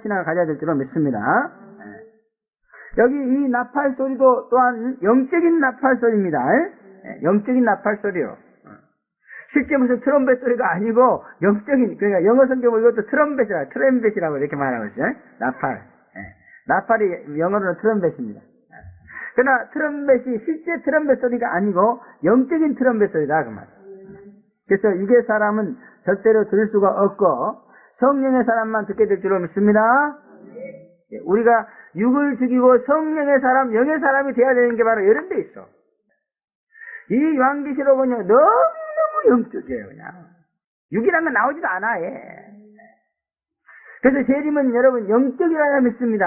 신앙을 가져야 될 줄로 믿습니다. 여기 이 나팔 소리도 또한 영적인 나팔 소리입니다. 영적인 나팔 소리요. 실제 무슨 트럼펫 소리가 아니고 영적인, 그러니까 영어 성경은 이것도 트럼펫이라고 이렇게 말하고 있어요. 나팔. 나팔이 영어로는 트럼펫입니다. 그러나 트럼펫이 실제 트럼펫 소리가 아니고 영적인 트럼펫 소리다 그 말. 그래서 육의 사람은 절대로 들을 수가 없고 성령의 사람만 듣게 될 줄로 믿습니다. 우리가 육을 죽이고 성령의 사람, 영의 사람이 되어야 되는 게 바로 이런 데 있어. 이 요한계시록은요 너무너무 영적이에요. 그냥 육이란 건 나오지도 않아. 그래서 재림은 여러분 영적이라야 믿습니다.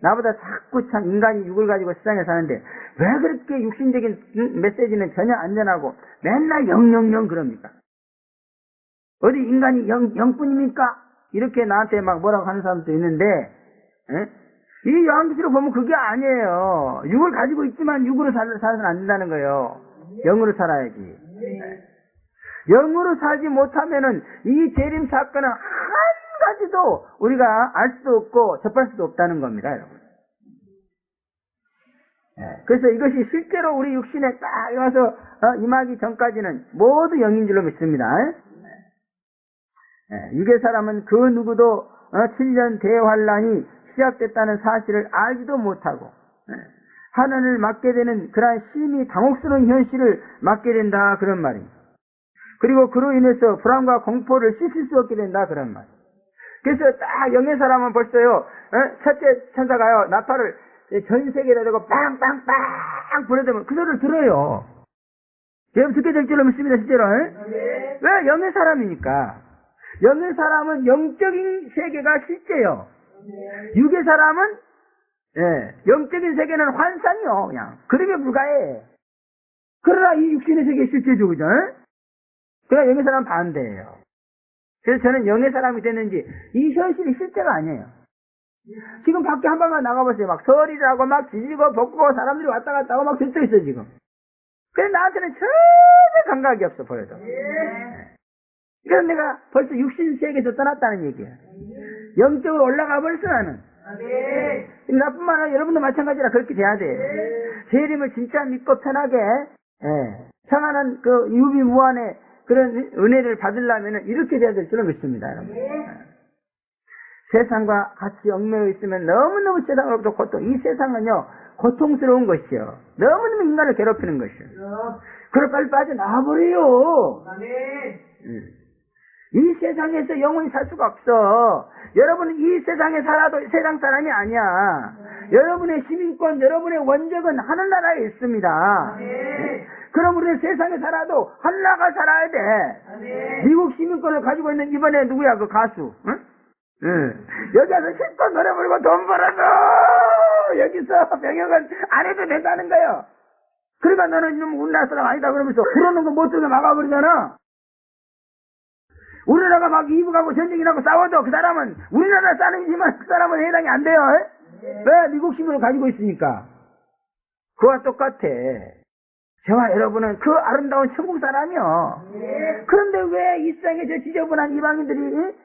나보다 자꾸 참 인간이 육을 가지고 세상에 사는데 왜 그렇게 육신적인 메시지는 전혀 안 전하고 맨날 영영영 그럽니까? 어디 인간이 영뿐입니까? 이렇게 나한테 막 뭐라고 하는 사람도 있는데 이 요한계시록 보면 그게 아니에요. 육을 가지고 있지만 육으로 살아서는 안 된다는 거예요. 영으로 살아야지. 영으로 살지 못하면은 이 재림 사건은 한 가지도 우리가 알 수도 없고 접할 수도 없다는 겁니다, 여러분. 그래서 이것이 실제로 우리 육신에 딱 와서 임하기 전까지는 모두 영인 줄로 믿습니다. 육의 사람은 그 누구도 7년 대환란이 시작됐다는 사실을 알지도 못하고 하늘을 맞게 되는 그러한 심히 당혹스러운 현실을 맞게 된다 그런 말입니다. 그리고 그로 인해서 불안과 공포를 씻을 수 없게 된다 그런 말. 그래서 딱 영의 사람은 벌써요 첫째 천사가요 나팔을 전 세계에다 대고 빵빵빵 불어대면 그 소리를 들어요. 여러분 듣게 될 줄로 믿습니다 실제로. 왜? 영의 사람이니까. 영의 사람은 영적인 세계가 실제요. 육의 사람은 영적인 세계는 환상이요. 그냥 그림에 불과해. 그러나 이 육신의 세계 실제죠. 그죠? 그러나 영의 사람은 반대예요. 그래서 저는 영의 사람이 됐는지 이 현실이 실제가 아니에요. 지금 밖에 한 번만 나가보세요. 막 서리를 하고 막 지지고 볶고 사람들이 왔다 갔다 하고 막 들떠있어 지금. 그래서 나한테는 전혀 감각이 없어 보여도. 그래서 내가 벌써 육신 세계에서 떠났다는 얘기야. 영적으로 올라가 버렸어 나는. 나뿐만 아니라 여러분도 마찬가지라 그렇게 돼야 돼. 재림을 진짜 믿고 편하게 평안한 그 유비무한의 그런 은혜를 받으려면 이렇게 돼야 될 줄로 믿습니다. 여러분. 세상과 같이 얽매여 있으면 너무너무 세상으로부터 고통. 이 세상은요 고통스러운 것이요 너무너무 인간을 괴롭히는 것이요. 그걸 빨리 빠져나와버려요. 이 세상에서 영원히 살 수가 없어. 여러분은 이 세상에 살아도 세상 사람이 아니야. 여러분의 시민권, 여러분의 원적은 하늘나라에 있습니다. 그럼 우리는 세상에 살아도 하늘나라 살아야 돼. 미국 시민권을 가지고 있는 이번에 누구야 그 가수? 여기 와서 실컷 노래 부르고 돈 벌어서 여기서 병역은 안 해도 된다는 거예요. 그러니까 너는 좀 우리나라 사람 아니다 그러면서 부르는 거 못 들게 막아버리잖아. 우리나라가 막 이북하고 전쟁이 나고 싸워도 그 사람은 우리나라 사람이지만 그 사람은 해당이 안 돼요. 왜? 미국 신분을 가지고 있으니까. 그와 똑같아. 저와 여러분은 그 아름다운 천국 사람이요. 그런데 왜 이 세상에 저 지저분한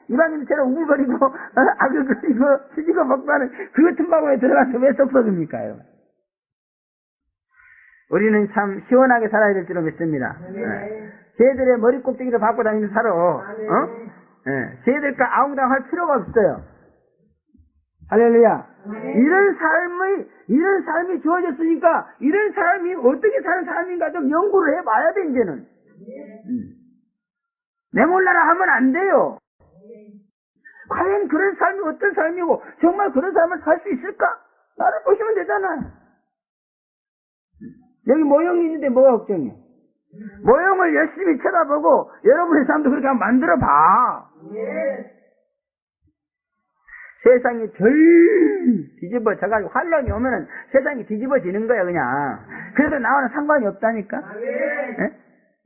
이방인들처럼 우글거리고 아글거리고 치지고 먹고 하는 그 같은 방법에 들어가서 왜 썩썩입니까? 우리는 참 시원하게 살아야 될 줄로 믿습니다. 쟤들의 머리 꼭대기를 받고 다니면서 살아. 쟤들과 아웅당할 필요가 없어요. 할렐루야. 이런 삶이 주어졌으니까 이런 삶이 어떻게 사는 삶인가 좀 연구를 해봐야 돼 이제는. 내 몰라라 하면 안 돼요. 과연 그런 삶이 어떤 삶이고 정말 그런 삶을 살 수 있을까? 나를 보시면 되잖아. 여기 모형이 있는데 뭐가 걱정이야? 모형을 열심히 쳐다보고 여러분의 삶도 그렇게 한번 만들어 봐. 세상이 덜 뒤집어져가지고 환란이 오면은 세상이 뒤집어지는 거야 그냥. 그래서 나와는 상관이 없다니까.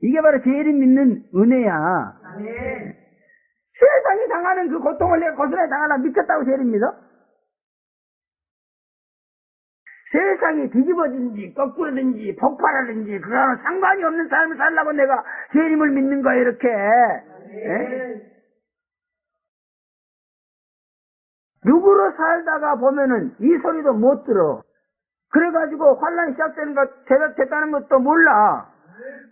이게 바로 재림 믿는 은혜야. 세상이 당하는 그 고통을 내가 고스란히 당하려면 미쳤다고 재림 믿어? 세상이 뒤집어진지 거꾸로든지 폭발하든지 그거는 상관이 없는 삶을 살라고 내가 재림을 믿는 거야 이렇게. 육으로 살다가 보면은 이 소리도 못 들어. 그래가지고 환란이 시작되는 거 됐다는 것도 몰라.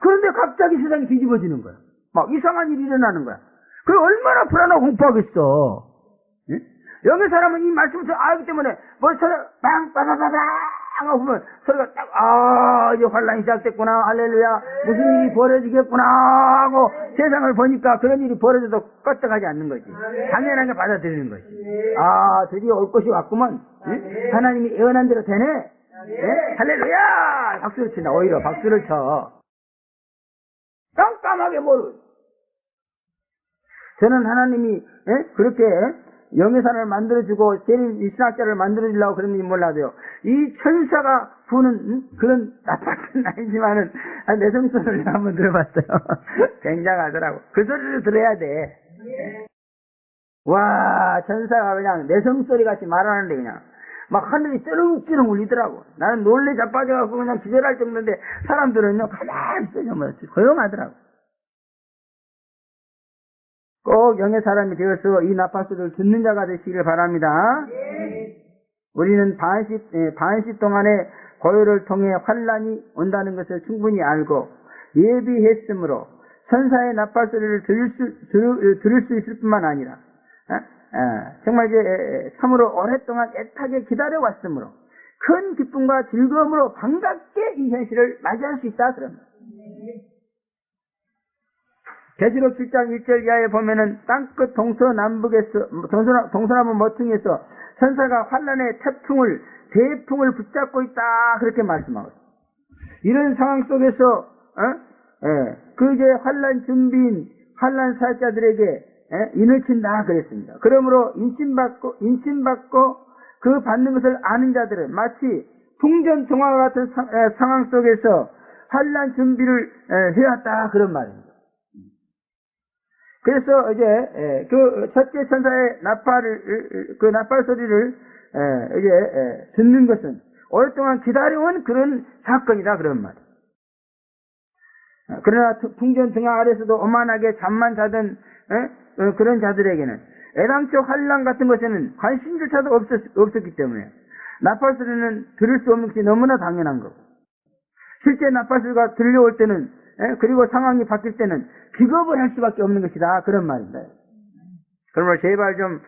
그런데 갑자기 세상이 뒤집어지는 거야. 막 이상한 일이 일어나는 거야. 그게 얼마나 불안하고 공포하겠어. 응? 영의 사람은 이 말씀을 알기 때문에 뭐 소리가 빵빵빵빵 하고 보면 소리가 딱 이제 환란이 시작됐구나, 할렐루야, 무슨 일이 벌어지겠구나 하고 세상을 보니까 그런 일이 벌어져도 껐떡하지 않는 거지. 당연하게 받아들이는 거지. 드디어 올 것이 왔구먼. 응? 하나님이 예언한 대로 되네. 네? 할렐루야! 박수를 친다. 오히려 박수를 쳐. 깜깜하게 모르. 저는 하나님이 그렇게 영의사를 만들어주고 이 신학자를 만들어주려고 그런지 몰라도요, 이 천사가 부는 그런 나쁜 아니지만은 내성소리를 한번 들어봤어요. 굉장하더라고. 그 소리를 들어야 돼. 와, 천사가 그냥 내성소리 같이 말하는데 그냥 막 하늘이 쩌렁쩌렁 울리더라고. 나는 놀래 자빠져갖고 그냥 기절할 정도인데 사람들은요 가만히 있어요. 조용하더라고. 꼭 영의 사람이 되어서 이 나팔소리를 듣는 자가 되시기를 바랍니다. 우리는 반시 동안의 고요를 통해 환란이 온다는 것을 충분히 알고 예비했으므로 천사의 나팔소리를 들을 수 있을 뿐만 아니라 정말 이제 참으로 오랫동안 애타게 기다려왔으므로 큰 기쁨과 즐거움으로 반갑게 이 현실을 맞이할 수 있다 그럽니다. 계시록 7장 1절 이하에 보면은 땅끝 동서남북에서 동서남북 모퉁이에서 천사가 환란의 대풍을 붙잡고 있다 그렇게 말씀하고 있습니다. 이런 상황 속에서 그 이제 환란 준비인 환란 사역자들에게 인을 친다 그랬습니다. 그러므로 인침받고 그 받는 것을 아는 자들은 마치 풍전등화와 같은 상황 속에서 환란 준비를 해왔다 그런 말입니다. 그래서 이제 그 첫째 천사의 나팔 소리를 이제 듣는 것은 오랫동안 기다려온 그런 사건이다 그런 말이에요. 그러나 풍전등화 아래서도 오만하게 잠만 자던 그런 자들에게는 애당초 환란 같은 것에는 관심조차도 없었기 때문에 나팔 소리는 들을 수 없는 것이 너무나 당연한 거고, 실제 나팔 소리가 들려올 때는 그리고 상황이 바뀔 때는 기겁을 할 수밖에 없는 것이다 그런 말입니다. 그러므로 제발 좀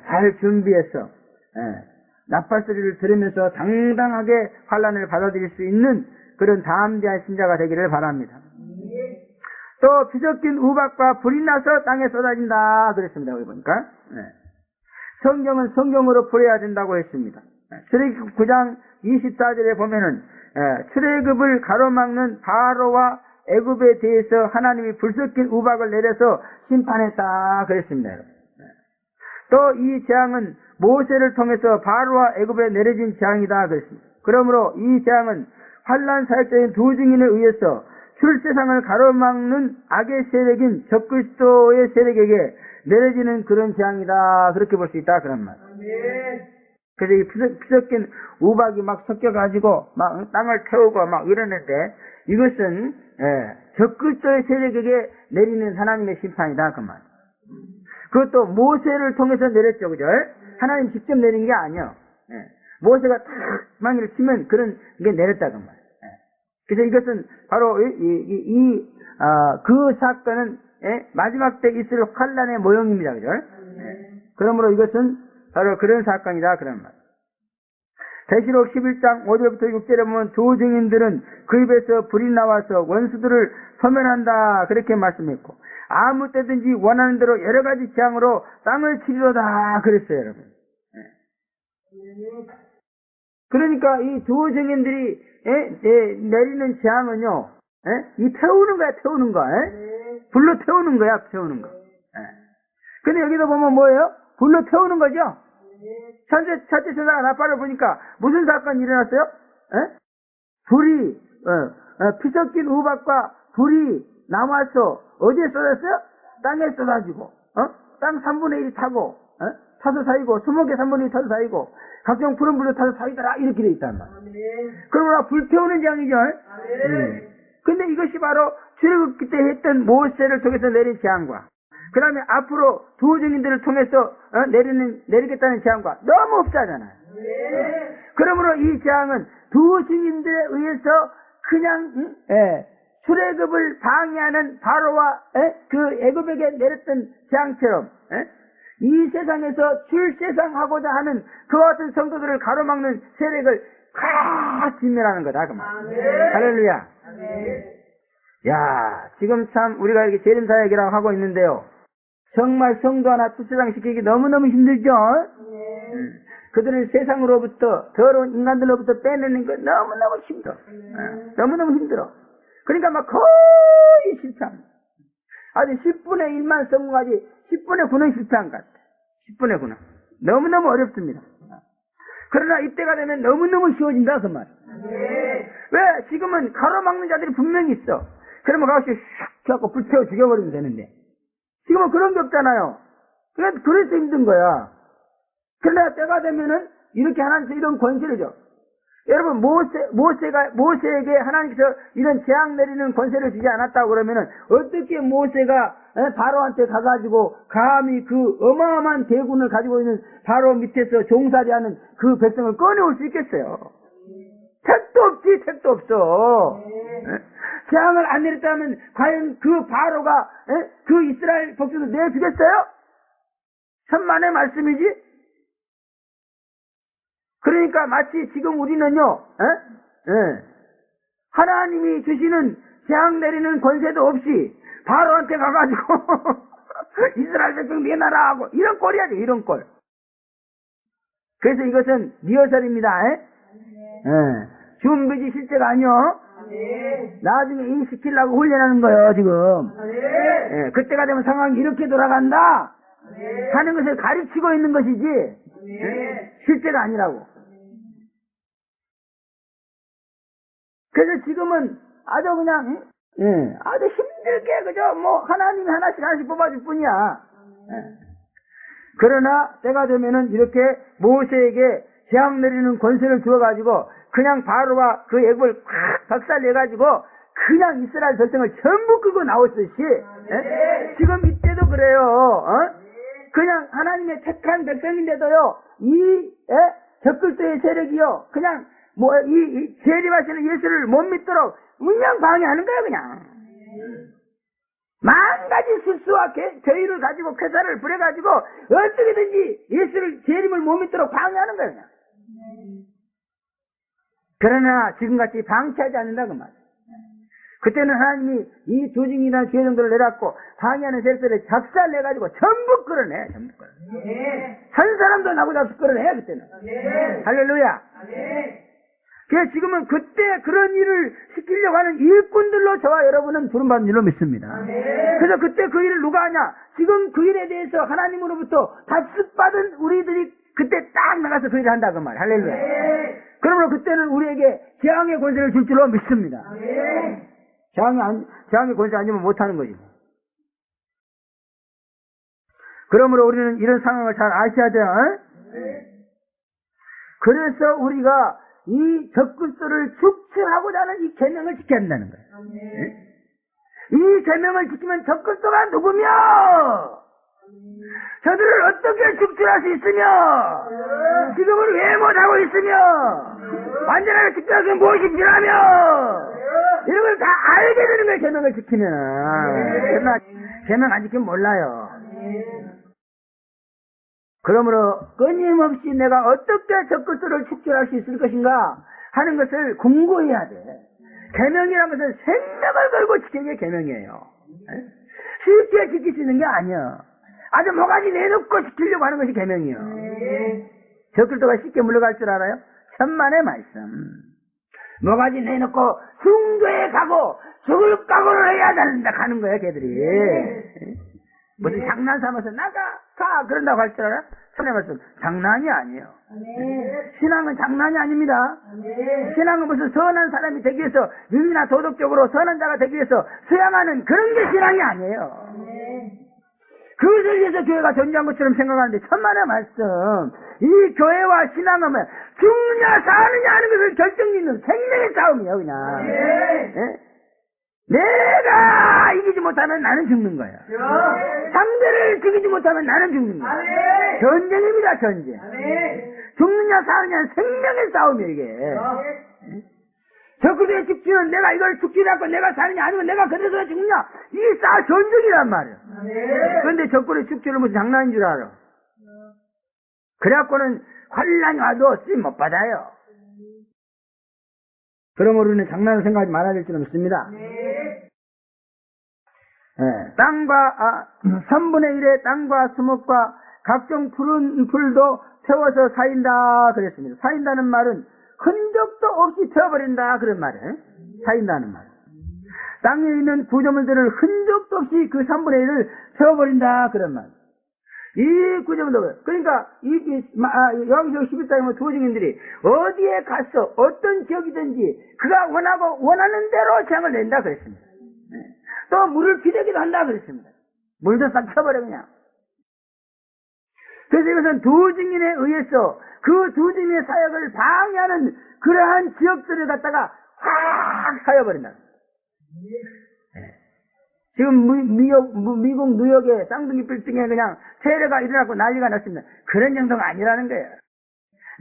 잘 준비해서 나팔 소리를 들으면서 당당하게 환란을 받아들일 수 있는 그런 담대한 신자가 되기를 바랍니다. 또 비섞인 우박과 불이 나서 땅에 쏟아진다 그랬습니다. 여기 보니까 성경은 성경으로 풀어야 된다고 했습니다. 출애굽 9장 24절에 보면은 출애굽을 가로막는 바로와 애굽에 대해서 하나님이 불 섞인 우박을 내려서 심판했다 그랬습니다. 또 이 재앙은 모세를 통해서 바로와 애굽에 내려진 재앙이다 그랬습니다. 그러므로 이 재앙은 환란 사역자인 두 증인에 의해서 출세상을 가로막는 악의 세력인 적그리스도의 세력에게 내려지는 그런 재앙이다 그렇게 볼 수 있다 그런 말. 그래서 이 피섞인 우박이 막 섞여가지고 막 땅을 태우고 막 이러는데 이것은 적그리스도의 세력에게 내리는 하나님의 심판이다 그 말. 그것도 모세를 통해서 내렸죠, 그죠? 하나님 직접 내린 게 아니요. 모세가 탁 망이를 치면 그런 게 내렸다 그 말. 그래서 이것은 바로 그 사건은 마지막 때 있을 환란의 모형입니다, 그죠? 그러므로 이것은 바로 그런 사건이다 그런 말. 계시록 11장 5절부터 6절에 보면 두 증인들은 그 입에서 불이 나와서 원수들을 소멸한다 그렇게 말씀했고, 아무 때든지 원하는 대로 여러 가지 재앙으로 땅을 치리로다 그랬어요, 여러분. 그러니까 이 두 증인들이 내리는 재앙은요, 이 태우는 거야. 불로 태우는 거야, 태우는 거. 근데 여기도 보면 뭐예요? 불로 태우는 거죠? 첫째 천사가 나팔을 보니까 무슨 사건이 일어났어요? 불이, 피섞인 우박과 불이 나와서 어디에 쏟았어요? 땅에 쏟아지고, 땅 3분의 1이 타고, 타서 사이고, 수목의 3분의 1이 타서 사이고, 각종 푸른 불로 타서 사이더라, 이렇게 돼 있단 말이야. 그러므로 불태우는 재앙이죠. 근데 이것이 바로 출애굽기 때 했던 모세를 통해서 내린 재앙과 그 다음에 앞으로 두 증인들을 통해서 내리겠다는 제안과 너무 흡사하잖아요. 그러므로 이 제안은 두 증인들에 의해서 그냥 출애굽을 방해하는 바로와 그 애굽에게 내렸던 재앙처럼 이 세상에서 출세상하고자 하는 그와 같은 성도들을 가로막는 세력을 다 진멸하는 거다 그 말. 할렐루야. 야, 지금 참 우리가 이렇게 재림사역이라고 하고 있는데요, 정말 성도 하나 출세상시키기 너무너무 힘들죠. 그들을 세상으로부터, 더러운 인간들로부터 빼내는 거 너무너무 힘들어. 너무너무 힘들어. 그러니까 막 거의 실패합니다. 아주 10분의 1만 성공하지 10분의 9는 실패한 것 같아. 10분의 9는. 너무너무 어렵습니다. 그러나 이때가 되면 너무너무 쉬워진다 그 말. 왜? 지금은 가로막는 자들이 분명히 있어. 그러면 가서 슉 해갖고 불태워 죽여버리면 되는데, 지금은 그런 게 없잖아요. 그래서 힘든 거야. 그러나 때가 되면은 이렇게 하나님께서 이런 권세를 줘. 여러분, 모세에게 하나님께서 이런 재앙 내리는 권세를 주지 않았다고 그러면은 어떻게 모세가 바로한테 가가지고 감히 그 어마어마한 대군을 가지고 있는 바로 밑에서 종살이하는 그 백성을 꺼내올 수 있겠어요? 택도 없지, 택도 없어. 재앙을 안 내렸다면 과연 그 바로가 그 이스라엘 백성을 내주겠어요? 천만의 말씀이지. 그러니까 마치 지금 우리는요, 하나님이 주시는 재앙 내리는 권세도 없이 바로한테 가가지고 이스라엘 백성 내놔라 하고 이런 꼴이야죠, 이런 꼴. 그래서 이것은 리허설입니다. 준비지 실제가 아니요. 나중에 이 시키려고 훈련하는 거예요 지금. 그때가 되면 상황이 이렇게 돌아간다 하는 것을 가르치고 있는 것이지 실제가 아니라고. 그래서 지금은 아주 그냥 아주 힘들게 그저 뭐 하나님이 하나씩 뽑아줄 뿐이야. 그러나 때가 되면은 이렇게 모세에게 재앙 내리는 권세를 주어가지고 그냥 바로와 그 애굽을 콱 박살내가지고 그냥 이스라엘 백성을 전부 끌고 나왔듯이 지금 이때도 그래요. 그냥 하나님의 택한 백성인데도요, 이 적글도의 세력이요, 그냥 뭐 이 재림하시는 예수를 못 믿도록 운영 방해하는 거예요. 그냥 만 가지 실수와 죄의를 가지고 쾌사를 부려가지고 어떻게든지 예수를 재림을 못 믿도록 방해하는 거예요. 그냥. 그러나 지금같이 방치하지 않는다 그 말이에요. 그때는 하나님이 이 조직이나 죄 정도를 내렸고 방해하는 세력들을 작살내가지고 전부 끌어내. 한 사람도 나보다 끌어내 그때는. 할렐루야. 그래서 지금은 그때 그런 일을 시키려고 하는 일꾼들로 저와 여러분은 부름받은 일로 믿습니다. 그래서 그때 그 일을 누가 하냐? 지금 그 일에 대해서 하나님으로부터 답습받은 우리들이 그때 딱 나가서 그 일을 한다 그 말. 할렐루야. 그러므로 그때는 우리에게 재앙의 권세를 줄 줄로 믿습니다. 재앙의 권세 아니면 못하는 거지. 그러므로 우리는 이런 상황을 잘 아셔야 돼요. 그래서 우리가 이 적그리스도를 축출하고자 하는 이 계명을 지켜야 한다는 거예요. 이 계명을 지키면 적그리스도가 누구며 저들을 어떻게 축출할 수 있으며 지금은 왜 못하고 있으며 완전하게 축출하기 무엇이 필요하며 이런 걸 다 알게 되는 거예요. 계명을 지키면. 그러나 계명 안 지키면 몰라요. 그러므로 끊임없이 내가 어떻게 적그리스도를 축출할 수 있을 것인가 하는 것을 공부해야 돼. 계명이라는 것은 생명을 걸고 지키는 게 계명이에요. 쉽게 지킬 수 있는 게 아니야. 아주 모가지 내놓고 지키려고 하는 것이 계명이에요. 적그리스도가 쉽게 물러갈 줄 알아요? 천만의 말씀. 모가지 내놓고 숭교에 가고 죽을 각오를 해야 된다 가는 거야 걔들이. 무슨 장난 삼아서 가 그런다고 할 줄 알아? 천의 말씀 장난이 아니에요. 신앙은 장난이 아닙니다. 신앙은 무슨 선한 사람이 되기 위해서 윤리나 도덕적으로 선한 자가 되기 위해서 수양하는 그런 게 신앙이 아니에요. 그것을 위해서 교회가 존재한 것처럼 생각하는데 천만의 말씀. 이 교회와 신앙은 죽느냐 사느냐 하는 것을 결정짓는 생명의 싸움이에요 그냥. 내가 이기지 못하면 나는 죽는 거야. 상대를 죽이지 못하면 나는 죽는 거야. 전쟁입니다, 전쟁. 죽느냐 사느냐 생명의 싸움이야, 이게. 적그리스도의 죽지는 내가 이걸 죽지 않고 내가 사느냐 아니면 내가 그래서 죽느냐, 이게 전쟁이란 말이야. 그런데 적그리스도의 죽지를 무슨 장난인 줄 알아. 그래갖고는 환란이 와도 쓰임 못 받아요. 그러므로 우리는 장난을 생각하지 말아야 될 줄은 믿습니다. 땅과 3분의 1의 땅과 수목과 각종 푸른 풀도 태워서 사인다 그랬습니다. 사인다는 말은 흔적도 없이 태워버린다 그런 말이에요. 사인다는 말. 땅에 있는 구조물들을 흔적도 없이 그 3분의 1을 태워버린다 그런 말. 이 구조물들, 그러니까 여기서 11장에 보면 두 증인들이 어디에 가서 어떤 지역이든지 그가 원하고 원하는 대로 재앙을 낸다 그랬습니다. 또 물을 피대기도 한다 그랬습니다. 물도 싹 쳐버려 그냥. 그래서 이것은 두 증인에 의해서 그 두 증인의 사역을 방해하는 그러한 지역들을 갖다가 확 사여버린다. 지금 미국 뉴욕의 쌍둥이 빌딩에 그냥 세례가 일어나고 난리가 났습니다. 그런 정도가 아니라는 거예요.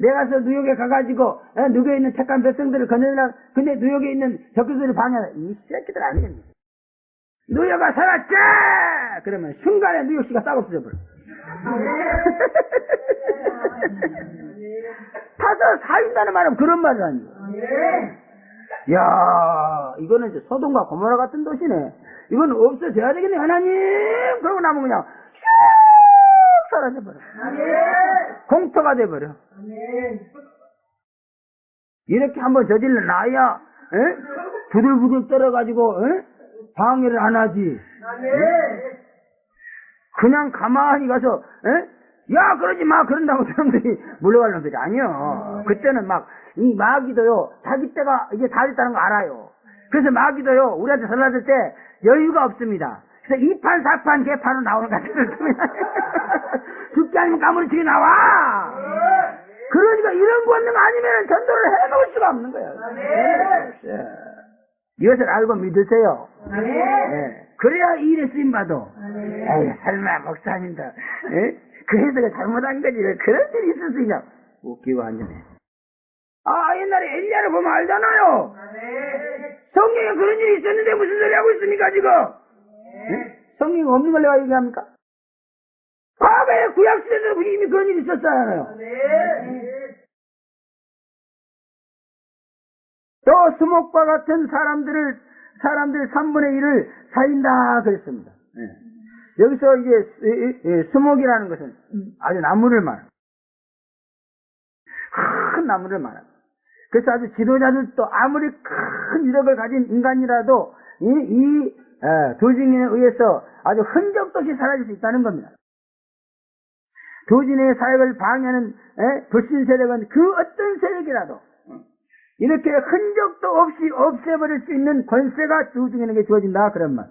내가 가서 뉴욕에 가가지고 뉴욕에 있는 택한 백성들을 건너려고, 근데 뉴욕에 있는 적그리스도를 방해하는 이 새끼들 아니겠니? 뉴욕아 살았자! 그러면 순간에 뉴욕시가 싹 없어져 버려. 타서 살린다는 말은 그런 말은 아니에요. 야, 이거는 이제 소돔과 고모라 같은 도시네. 이건 없어져야 되겠네, 하나님! 그러고 나면 그냥 슉 사라져버려. 공터가 돼버려. 이렇게 한번 저질러 놔야, 부들부들 떨어가지고, 방해를 안 하지. 그냥 가만히 가서, 야, 그러지 마! 그런다고 사람들이 물러갈 놈들이 아니요. 그때는 이 마귀도요, 자기 때가 이제 다 됐다는 거 알아요. 그래서 마귀도요, 우리한테 설라질 때 여유가 없습니다. 그래서 2판, 4판, 개판으로 나오는 것 같습니다. 죽지 않으면 까무리치게 나와! 그러니까 이런 권능 아니면 전도를 해놓을 수가 없는 거예요. 이것을 알고 믿으세요. 그래야 이 일에 쓰임받아. 에이, 설마 목사님도, 그 해석을 잘못한 거지. 왜 그런 일이 있을 수 있냐? 웃기고 앉으네. 옛날에 엘리야를 보면 알잖아요. 성경에 그런 일이 있었는데 무슨 소리 하고 있습니까, 지금? 성경이 없는 걸 내가 얘기합니까? 과거에 구약시대에도 이미 그런 일이 있었잖아요. 또 수목과 같은 사람들 3분의 1을 사인다 그랬습니다. 여기서 이제 수목이라는 것은 아주 나무를 말합니다. 큰 나무를 말합니다. 그래서 아주 지도자들도 아무리 큰 유력을 가진 인간이라도 이 도진에 의해서 아주 흔적도 없이 사라질 수 있다는 겁니다. 도진의 사역을 방해하는 불신 세력은 그 어떤 세력이라도 이렇게 흔적도 없이 없애버릴 수 있는 권세가 도진에게 주어진다 그런 말.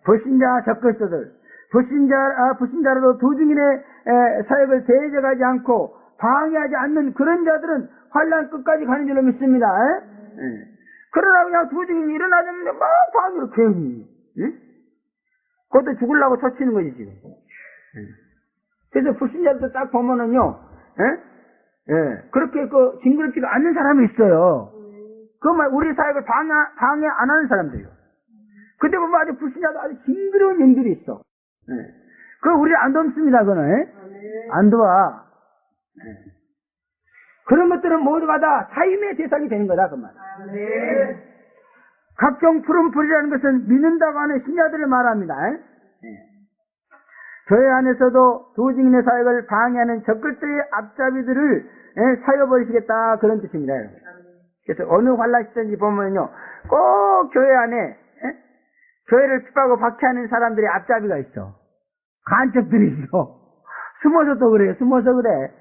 불신자 적그리스도들, 불신자라도 도중인의 사역을 대적하지 않고 방해하지 않는 그런 자들은 환란 끝까지 가는 줄로 믿습니다. 그러나 그냥 도중인이 일어나자면 막 방해로 괜히, 그것도 죽으려고 터치는 거지 지금. 그래서 불신자들도 딱 보면은요, 그렇게 징그럽지가 않는 사람이 있어요. 그말 우리 사역을 방해 안 하는 사람들이요. 근데 보면 아주 불신자도 아주 징그러운 영들이 있어. 그거 우리 안 돕습니다, 그거는. 안 도와. 그런 것들은 모두가 다 사임의 대상이 되는 거다, 그 말. 각종 푸른 풀이라는 것은 믿는다고 하는 신자들을 말합니다. 교회 안에서도 도증인의 사역을 방해하는 적글들의 앞잡이들을 사여버리시겠다, 그런 뜻입니다. 그래서 어느 환란 시대인지 보면요, 꼭 교회 안에 교회를 핍하고 박해하는 사람들의 앞잡이가 있어. 간첩들이 있어. 숨어서 또 그래요. 숨어서 그래.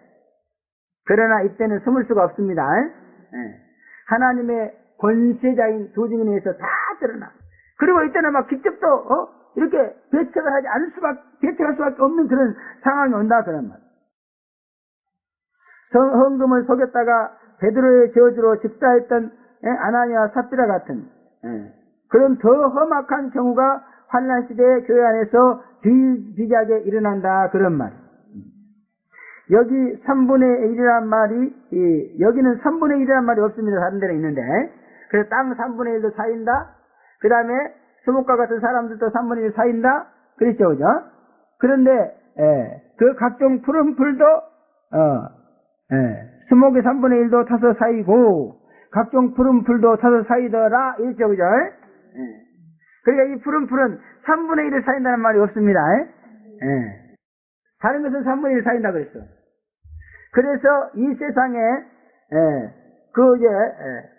그러나 이때는 숨을 수가 없습니다. 하나님의 권세자인 도증인에 의해서 다 드러나. 그리고 이때는 막 직접 또 이렇게 배척할 수밖에 없는 그런 상황이 온다 그런 말. 헌금을 속였다가 베드로의 저주로 즉사했던 아나니아와 삽비라 같은 그런 더 험악한 경우가 환난 시대의 교회 안에서 비일비재하게 일어난다 그런 말. 여기 3분의 1이란 말이 여기는 3분의 1이란 말이 없습니다. 다른 데는 있는데 그래서 땅 3분의 1도 사인다. 그 다음에 수목과 같은 사람들도 3분의 1 사인다. 그랬죠, 그죠? 그런데 그 각종 푸른 풀도 수목의 3분의 1도 타서 사이고 각종 푸른 풀도 타서 사이더라 이랬죠, 그죠? 그러니까 이 푸른 풀은 3분의 1을 사인다는 말이 없습니다. 다른 것은 3분의 1을 사인다 그랬어. 그래서 이 세상에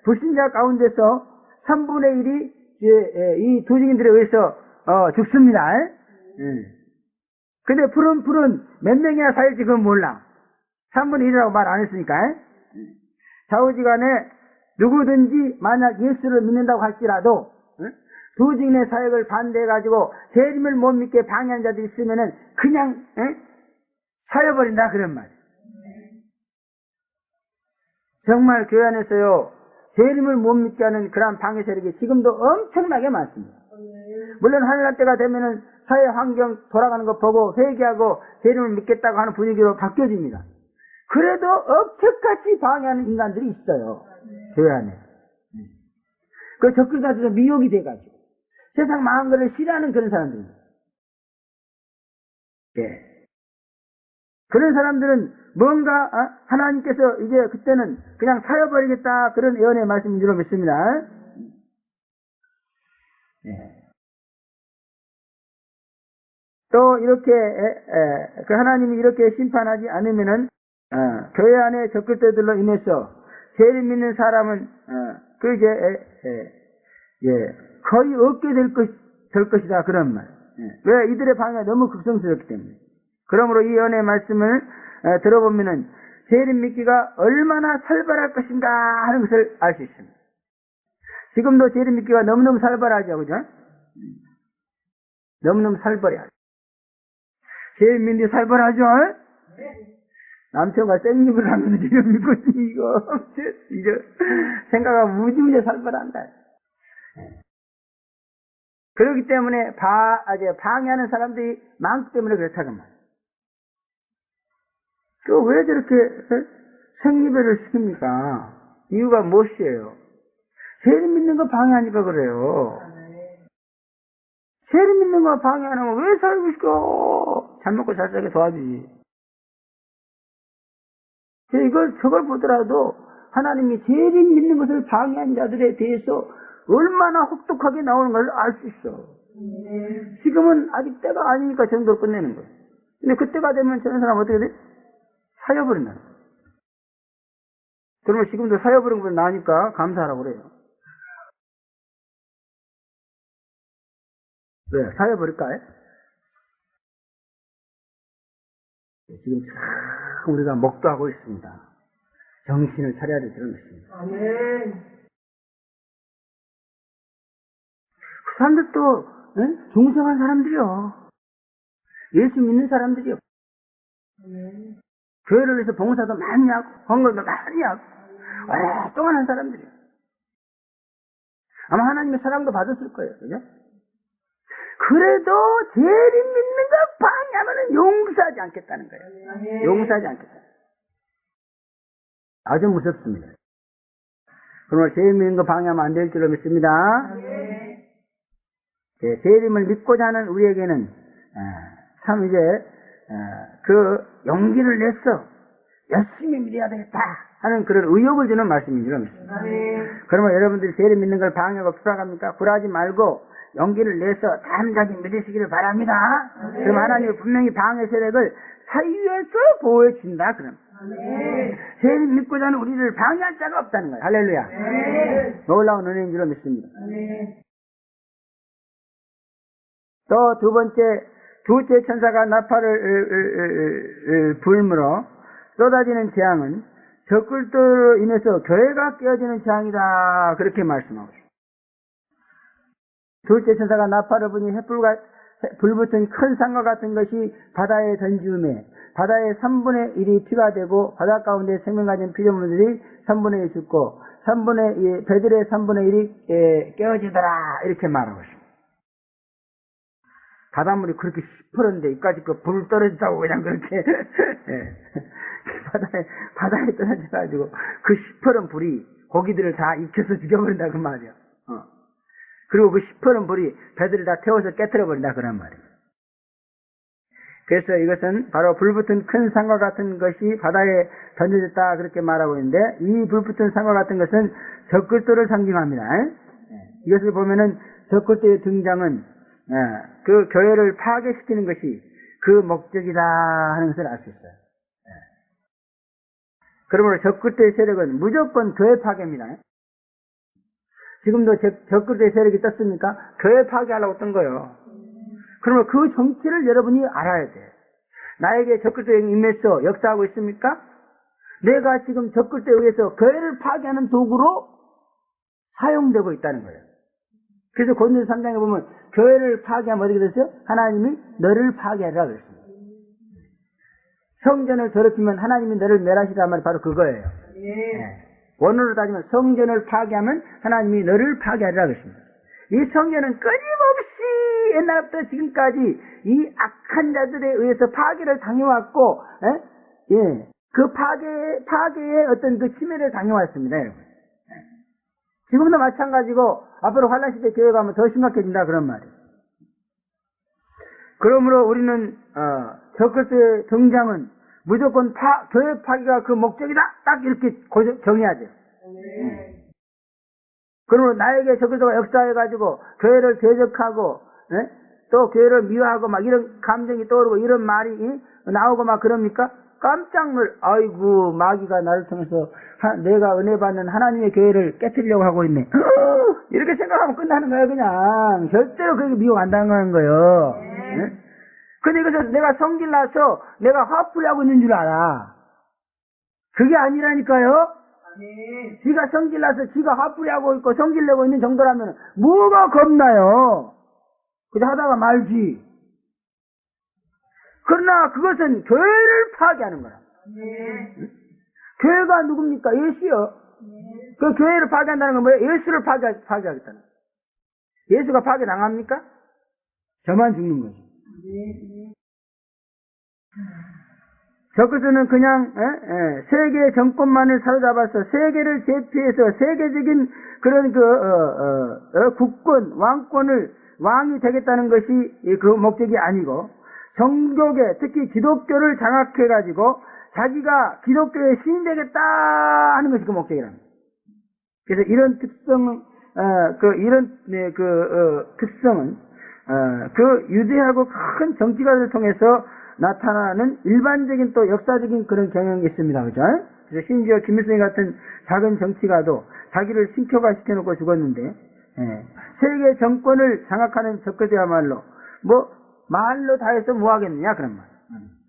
불신자 가운데서 3분의 1이 이 두 증인들에 의해서 죽습니다. 근데 푸른 풀은 몇 명이나 사일지 그건 몰라. 3분의 1이라고 말 안 했으니까. 좌우지간에 누구든지 만약 예수를 믿는다고 할지라도 두 증인의 사역을 반대해가지고 재림을 못 믿게 방해한 자들이 있으면은 그냥 사여버린다 그런 말. 정말 교회 안에서요 재림을 못 믿게 하는 그러한 방해 세력이 지금도 엄청나게 많습니다. 물론 하늘날 때가 되면은 사회 환경 돌아가는 거 보고 회개하고 재림을 믿겠다고 하는 분위기로 바뀌어집니다. 그래도 억척같이 방해하는 인간들이 있어요. 교회 안에. 그 적극자들은 미혹이 돼가지고 세상 망한 것을 싫어하는 그런 사람들입니다. 그런 사람들은 뭔가 하나님께서 이제 그때는 그냥 사여버리겠다 그런 예언의 말씀인 줄로 믿습니다. 또 이렇게 그 하나님이 이렇게 심판하지 않으면은 교회 안에 적글들로 인해서 죄를 믿는 사람은 그 이제 거의 없게 될 것이다 그런 말. 왜? 이들의 방해가 너무 극성스럽기 때문에. 그러므로 이 예언의 말씀을 들어보면은 재림 믿기가 얼마나 살벌할 것인가 하는 것을 알 수 있습니다. 지금도 재림 믿기가 너무너무 살벌하죠, 그죠? 너무너무 살벌해요. 재림 믿기 살벌하죠? 남편과 생입을 하면 재림 믿고 이거 생각하면 무지무지 살벌한다. 그렇기 때문에 방해하는 사람들이 많기 때문에 그렇다고 말이에요. 왜 저렇게 생리배를 시킵니까? 이유가 무엇이에요? 재림 믿는 거 방해하니까 그래요. 재림 믿는 거 방해 안 하면 왜 살고 싶어? 잘 먹고 잘 살게 도와주지. 저걸 보더라도 하나님이 재림 믿는 것을 방해한 자들에 대해서 얼마나 혹독하게 나오는 걸 알 수 있어. 지금은 아직 때가 아니니까 정도로 끝내는 거예요. 근데 그때가 되면 저런 사람 어떻게 돼? 사여버린다. 그러면 지금도 사여버린 것보다 나으니까 감사하라고 그래요. 왜? 사여버릴까? 지금 참 우리가 목도하고 있습니다. 정신을 차려야 될 그런 것입니다. 아멘. 그 사람들도 중성한 사람들이요. 예수 믿는 사람들이요. 아멘. 교회를 위해서 봉사도 많이 하고 헌금도 많이 하고 오랫동안 한 사람들이에요. 아마 하나님의 사랑도 받았을 거예요. 그죠? 그래도 재림 믿는 거 방해하면 용서하지 않겠다는 거예요. 용서하지 않겠다. 아주 무섭습니다. 그러므로 재림 믿는 거 방해하면 안 될 줄로 믿습니다. 재림을 믿고자 하는 우리에게는 참 이제 그 용기를 내서 열심히 믿어야 되겠다 하는 그런 의욕을 주는 말씀인 줄로 믿습니다. 그러면 여러분들이 재림 믿는 걸 방해하고 불안합니까? 불하지 말고 용기를 내서 담대하게 믿으시기를 바랍니다. 그럼 하나님이 분명히 방해 세력을 사유에서 보호해 준다. 그럼 재림 믿고자 하는 우리를 방해할 자가 없다는 거예요. 할렐루야. 놀라운 은혜인 줄로 믿습니다. 또 두 번째, 두째 천사가 나팔을 불므로 쏟아지는 재앙은 적글들로 인해서 교회가 깨어지는 재앙이다. 그렇게 말씀하고 있습니다. 둘째 천사가 나팔을 부니 불붙은 큰 산과 같은 것이 바다에 던지우매 바다의 3분의 1이 피가 되고 바다 가운데 생명 가진 피조물들이 3분의 1 죽고 배들의 3분의 1이 깨어지더라 이렇게 말하고 있습니다. 바닷물이 그렇게 시퍼런데 이까지 불 떨어진다고 그냥 그렇게 예. 바다에 떨어져가지고 그 시퍼런 불이 고기들을 다 익혀서 죽여버린다 그 말이야. 그리고 그 시퍼런 불이 배들을 다 태워서 깨트려버린다 그런 말이에요. 그래서 이것은 바로 불붙은 큰 산과 같은 것이 바다에 던져졌다 그렇게 말하고 있는데, 이 불붙은 산과 같은 것은 적그리스도를 상징합니다. 이것을 보면은 적그리스도의 등장은 그 교회를 파괴시키는 것이 그 목적이다 하는 것을 알 수 있어요. 그러므로 적그리스도의 세력은 무조건 교회 파괴입니다. 지금도 적그리스도의 세력이 떴습니까? 교회 파괴하려고 뜬 거예요. 그러면 그 정치를 여러분이 알아야 돼. 나에게 적그리스도의 임해서 역사하고 있습니까? 내가 지금 적그리스도에 의해서 교회를 파괴하는 도구로 사용되고 있다는 거예요. 그래서 고린도서 3장에 보면 교회를 파괴하면 어떻게 됐어요? 하나님이 너를 파괴하라 그랬습니다. 성전을 더럽히면 하나님이 너를 멸하시라 말이 바로 그거예요. 네. 원어로 따지면 성전을 파괴하면 하나님이 너를 파괴하리라 그랬습니다. 이 성전은 끊임없이 옛날부터 지금까지 이 악한 자들에 의해서 파괴를 당해왔고, 그 파괴의 어떤 그 침해를 당해왔습니다, 여러분. 지금도 마찬가지고 앞으로 환란시대 교회 가면 더 심각해진다 그런 말이에요. 그러므로 우리는 적그리스도의 등장은 무조건 교회 파괴가 그 목적이다 딱 이렇게 정해야 돼요. 그러므로 나에게 적그리스도가 역사해가지고 교회를 대적하고 또 교회를 미워하고 막 이런 감정이 떠오르고 이런 말이 나오고 막 그럽니까? 깜짝 아이고 마귀가 나를 통해서 내가 은혜 받는 하나님의 교회를 깨뜨리려고 하고 있네. 이렇게 생각하면 끝나는 거예요. 그냥 절대로 그게 미혹 안 당하는 거예요. 근데 이것을 내가 성질나서 내가 화풀이 하고 있는 줄 알아. 그게 아니라니까요. 지가 성질나서 지가 화풀이 하고 있고 성질내고 있는 정도라면 뭐가 겁나요? 그냥 하다가 말지. 그러나 그것은 교회를 파괴하는 거라. 교회가 누굽니까? 예수요. 그 교회를 파괴한다는 건 뭐예요? 예수를 파괴하겠다는 거예요. 예수가 파괴당합니까? 저만 죽는 거죠. 적그리스도는 그냥 세계의 정권만을 사로잡아서 세계를 제패해서 세계적인 그런 국권, 왕이 되겠다는 것이 그 목적이 아니고, 정교계, 특히 기독교를 장악해가지고 자기가 기독교의 신이 되겠다 하는 것이 그 목적이랍니다. 그래서 이런 특성은 그 유대하고 큰 정치가를 통해서 나타나는 일반적인 또 역사적인 그런 경향이 있습니다. 그죠? 그래서 심지어 김일성 같은 작은 정치가도 자기를 신표화시켜놓고 죽었는데, 세계 정권을 장악하는 적그리스도야말로 말로 다 해서 뭐 하겠느냐 그런 말.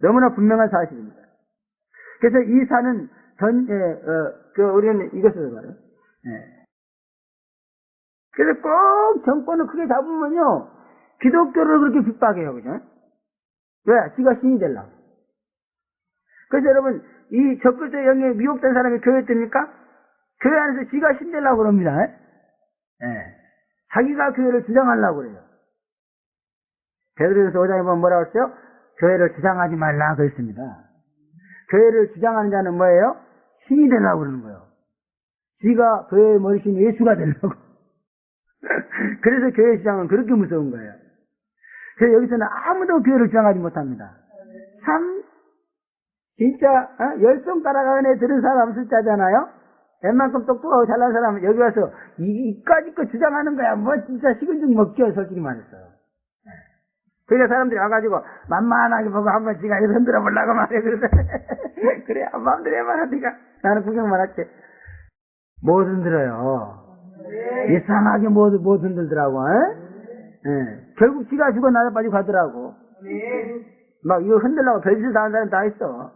너무나 분명한 사실입니다. 그래서 이 산은 우리는 이것을 말해요. 그래서 꼭 정권을 크게 잡으면요 기독교를 그렇게 핍박해요. 그죠? 왜? 지가 신이 되려고. 그래서 여러분, 이 적그리스도의 영에 미혹된 사람이 교회에 뜹니까? 교회 안에서 지가 신 되려고 그럽니다. 자기가 교회를 주장하려고 그래요. 베드로전서 5장에 보면 뭐라고 했어요? 교회를 주장하지 말라 그랬습니다. 교회를 주장하는 자는 뭐예요? 신이 되려고 그러는 거예요. 지가 교회의 머리신 예수가 되려고. 그래서 교회 주장은 그렇게 무서운 거예요. 그래서 여기서는 아무도 교회를 주장하지 못합니다. 참 진짜 열손가락 안에 들은 사람 숫자잖아요. 웬만큼 똑똑하고 잘난 사람은 여기 와서 이까짓 거 주장하는 거야. 진짜 식은 죽 먹죠. 솔직히 말했어요. 그러니까 사람들이 와가지고 만만하게 보고 한번 지가 이렇게 흔들어 보려고 말해. 그래 마음대로 해봐라 니가. 나는 구경만 할게. 못 흔들어요. 이상하게 못 흔들더라고. 결국 지가 죽어 나를 빠지고 가더라고. 막 이거 흔들려고 별짓을 다 하는 사람 다 있어.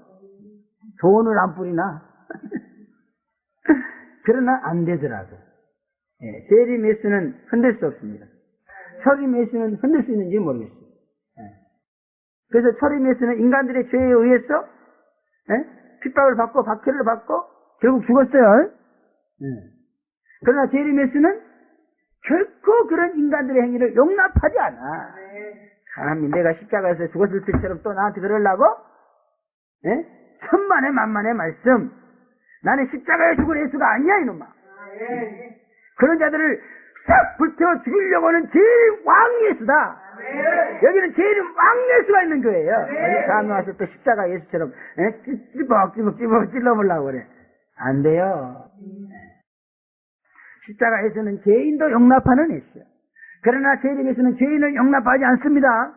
돈을 안 뿌리나. 그러나 안 되더라고. 세리 메스는 흔들 수 없습니다. 철이 메스는 흔들 수 있는지 모르겠어요. 그래서 철이 메스는 인간들의 죄에 의해서 핍박을 받고 박해를 받고 결국 죽었어요. 그러나 제르메스는 결코 그런 인간들의 행위를 용납하지 않아. 하나님, 내가 십자가에서 죽었을 때처럼 또 나한테 그러려고? 예? 천만의 만만의 말씀. 나는 십자가에 죽은 예수가 아니야, 이놈아. 그런 자들을 싹 불태워 죽이려고 하는 제일 왕 예수다. 여기는 제일 왕 예수가 있는 교회예요. 다음에 와서 또 십자가 예수처럼 찌먹 찔러보려고 그래. 안 돼요. 십자가 예수는 죄인도 용납하는 예수요. 그러나 제림에서는 죄인을 용납하지 않습니다.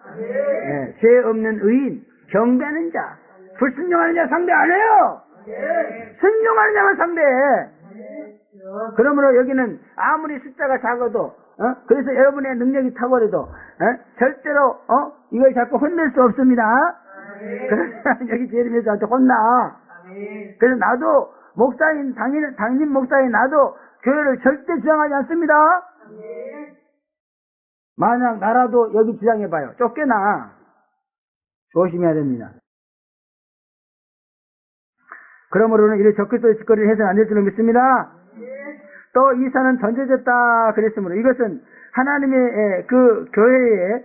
죄 없는 의인, 경배하는 자, 불순종하는 자 상대 안 해요. 순종하는 자만 상대해. 그러므로 여기는 아무리 숫자가 작아도, 그래서 여러분의 능력이 탁월해도, 절대로, 이걸 자꾸 혼낼 수 없습니다. 그러나 여기 제림에서한테 혼나. 그래서 나도 목사인, 당신 목사인 나도 교회를 절대 주장하지 않습니다. 만약 나라도 여기 주장해봐요. 쫓겨나. 조심해야 됩니다. 그러므로는 이를 적그리스도의 짓거리를 해서는 안 될 줄로 믿습니다. 또 이 산은 던져졌다 그랬으므로 이것은 하나님의 그 교회에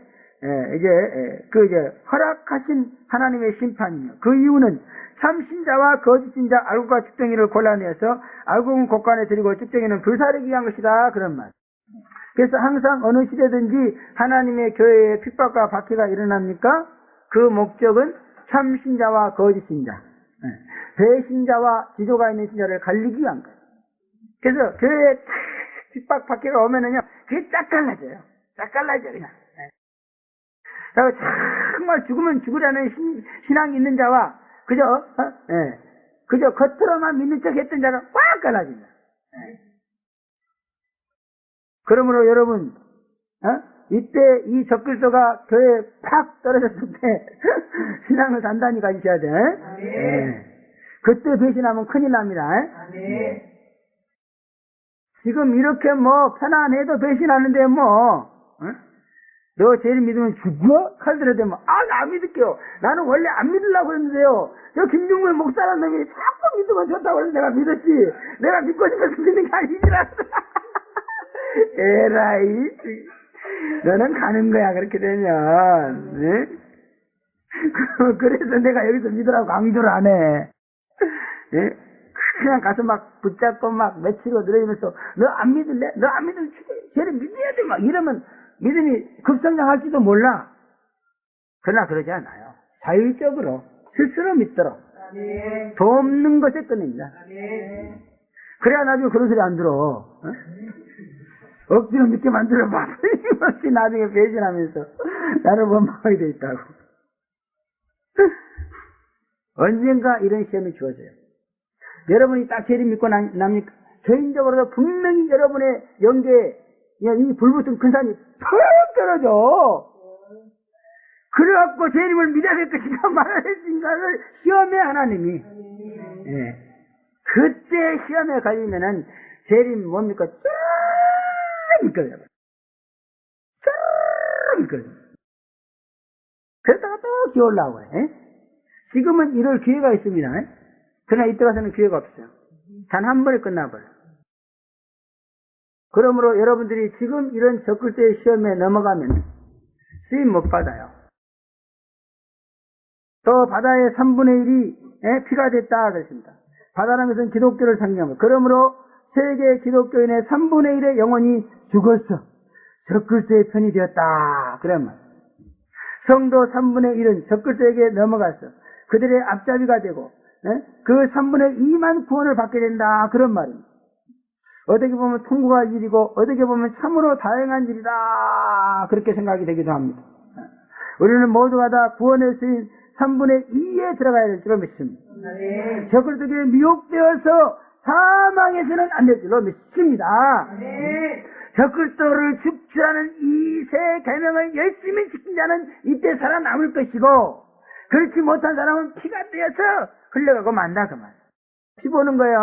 이제 허락하신 하나님의 심판이요. 그 이유는 참신자와 거짓신자 알곡과 쭉정이를 골라내서 알곡은 곡간에 들이고 쭉정이는 불사르기 위한 것이다. 그런 말. 그래서 항상 어느 시대든지 하나님의 교회에 핍박과 박해가 일어납니까? 그 목적은 참신자와 거짓신자, 배신자와 지조가 있는 신자를 갈리기 위한 거예요. 그래서 교회에 핍박 박해가 오면은요, 그게 쫙 갈라져요. 쫙 갈라져 그냥. 그리고 정말 죽으면 죽으라는 신앙이 있는 자와 그저 겉으로만 믿는 척 했던 자가 꽉 갈라진다. 그러므로 여러분, 이때 이 적그리스도가 교회에 팍 떨어졌을 때 신앙을 단단히 가지셔야 돼. 그때 배신하면 큰일 납니다. 지금 이렇게 편안해도 배신하는데 너 제일 믿으면 죽어? 칼 들어대면 나 안 믿을게요. 나는 원래 안 믿으려고 했는데요. 저 김중근 목사라는 놈이 자꾸 믿으면 좋다고 해서 내가 믿었지. 내가 믿고 싶어서 믿는 게 아니지라. 에라이, 너는 가는 거야 그렇게 되면. 네? 그래서 내가 여기서 믿으라고 강조를 안 해. 네? 그냥 가서 막 붙잡고 막 며칠로 늘어지면서 너 안 믿을래? 너 안 믿으면 쟤를 믿어야 돼. 막 이러면 믿음이 급성장할지도 몰라. 그러나 그러지 않아요. 자율적으로 스스로 믿도록 돕는 것에 끊입니다. 그래야 나중에 그런 소리 안 들어. 억지로 믿게 만들어봐. 틀림없이 나중에 배신하면서 나를 원망하게 돼 있다고. 언젠가 이런 시험이 주어져요. 여러분이 딱 죄를 믿고 납니까? 개인적으로도 분명히 여러분의 영계에 이 불붙은 큰 산이 턱 떨어져. 그래갖고 죄림을 믿어야 될 것인가 말아야 될 것인가를 시험해 하나님이. 그때 시험에 걸리면은 죄림 뭡니까? 쭉 미끌려. 쭉 미끌려. 그러다가 또 기어올라고 해. 지금은 이럴 기회가 있습니다. 그러나 이때 가서는 기회가 없어요. 단 한 번에 끝나버려요. 그러므로 여러분들이 지금 이런 적그리스도의 시험에 넘어가면 수임 못 받아요. 또 바다의 3분의 1이 피가 됐다 그랬습니다. 바다라는 것은 기독교를 상징합니다. 그러므로 세계 기독교인의 3분의 1의 영혼이 죽었어. 적그리스도의 편이 되었다. 그런 말. 성도 3분의 1은 적그리스도에게 넘어가서 그들의 앞잡이가 되고 그 3분의 2만 구원을 받게 된다. 그런 말입니다. 어떻게 보면 통곡할 일이고 어떻게 보면 참으로 다행한 일이다. 그렇게 생각이 되기도 합니다. 우리는 모두가 다 구원의 수인 3분의 2에 들어가야 될 줄로 믿습니다. 적그리스도에게 미혹되어서 사망해서는 안 될 줄로 믿습니다. 적그리스도를 죽지라는 이 세 계명을 열심히 지킨 자는 이때 살아남을 것이고 그렇지 못한 사람은 피가 되어서 흘러가고 만다 그 말. 피 보는 거예요.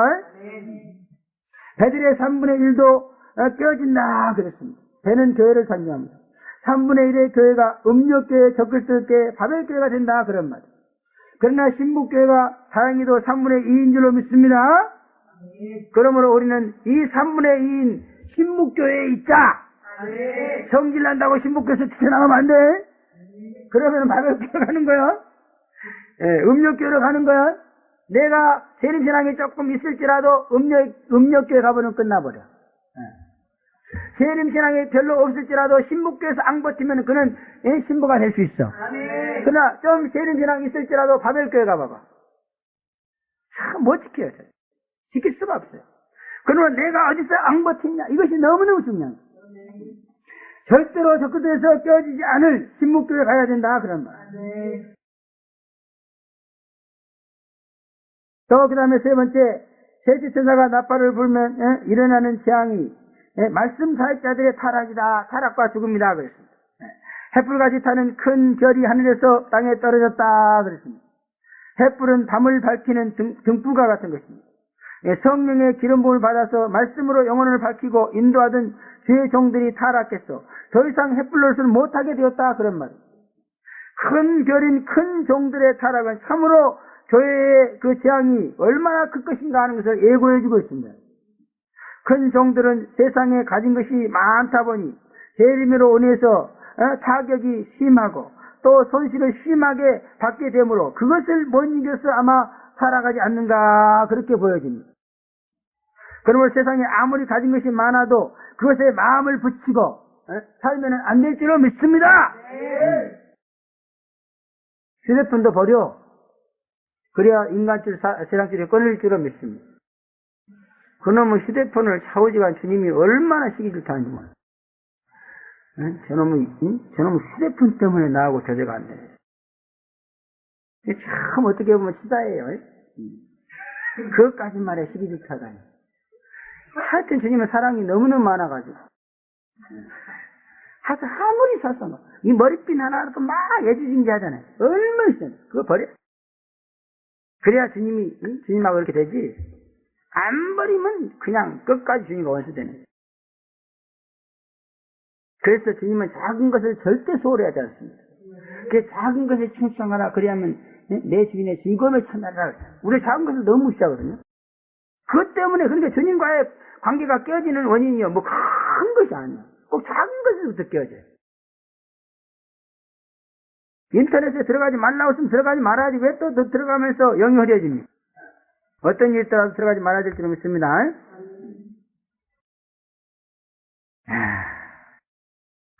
배들의 3분의 1도 깨어진다 그랬습니다. 배는 교회를 상징합니다. 3분의 1의 교회가 음력교회, 적그리스도교회, 바벨교회가 된다 그런 말. 그러나 신북교회가 다행히도 3분의 2인 줄로 믿습니다. 그러므로 우리는 이 3분의 2인 신묵교회에 있자. 성질 난다고 신묵교에서 튀어나가면 안 돼. 그러면 바벨교로 가는 거야. 음력교로 가는 거야. 내가 세림신앙이 조금 있을지라도 음력교에 가버리면 끝나버려. 세림신앙이 별로 없을지라도 신묵교에서 안 버티면 그는 신부가 될 수 있어. 그러나 좀 세림신앙이 있을지라도 바벨교에 가봐봐. 참 못 지켜요. 지킬 수가 없어요. 그러면 내가 어디서 안 버티냐? 이것이 너무너무 중요한 거예요. 절대로 저 끝에서 껴지지 않을 신묵교에 가야 된다. 그런 말. 또 그 다음에 세 번째, 셋째천사가 나팔을 불면 일어나는 재앙이 말씀 사역자들의 타락이다. 타락과 죽음이다. 그랬습니다. 횃불같이 타는 큰 별이 하늘에서 땅에 떨어졌다. 그랬습니다. 횃불은 밤을 밝히는 등불과 같은 것입니다. 성령의 기름 부음을 받아서 말씀으로 영혼을 밝히고 인도하던 주의 종들이 타락했어. 더 이상 횃불 노릇을 못하게 되었다. 그런 말이에요. 큰 별인 큰 종들의 타락은 참으로 교회의 그 재앙이 얼마나 클 것인가 하는 것을 예고해주고 있습니다. 큰 종들은 세상에 가진 것이 많다 보니 재림으로 인해서 타격이 심하고 또 손실을 심하게 받게 되므로 그것을 못 이겨서 아마 살아가지 않는가 그렇게 보여집니다. 그러므로 세상에 아무리 가진 것이 많아도 그것에 마음을 붙이고 살면 안 될 줄로 믿습니다. 휴대폰도 버려. 그래야 인간줄 세상줄에 꺼낼 줄로 믿습니다. 그놈의 휴대폰을 샤오지간 주님이 얼마나 시기 싫다는지 몰라요. 저놈의 휴대폰 때문에 나하고 저제가 안 돼. 참 어떻게 보면 치사해요. 그것까지 말해 시기 싫다다니. 하여튼 주님의 사랑이 너무너무 많아가지고. 하여튼 아무리 사서 이 머리핀 하나라도 막 애지중지하잖아요. 얼마나 있어요. 그거 버려. 그래야 주님하고 이렇게 되지. 안 버리면 그냥 끝까지 주님과 원수되는 거예요. 그래서 주님은 작은 것을 절대 소홀해하지 않습니다. 그 작은 것에 충성하라. 그래야면 내 주인의 즐거움을 찾아라. 우리 작은 것을 너무 무시하거든요. 그것 때문에 그러니까 주님과의 관계가 깨어지는 원인이요. 뭐 큰 것이 아니에요. 꼭 작은 것에서부터 깨어져요. 인터넷에 들어가지 말라고 했으면 들어가지 말아야지. 왜 또 들어가면서 영이 흐려집니까? 어떤 일 있더라도 들어가지 말아야 될 줄 믿습니다.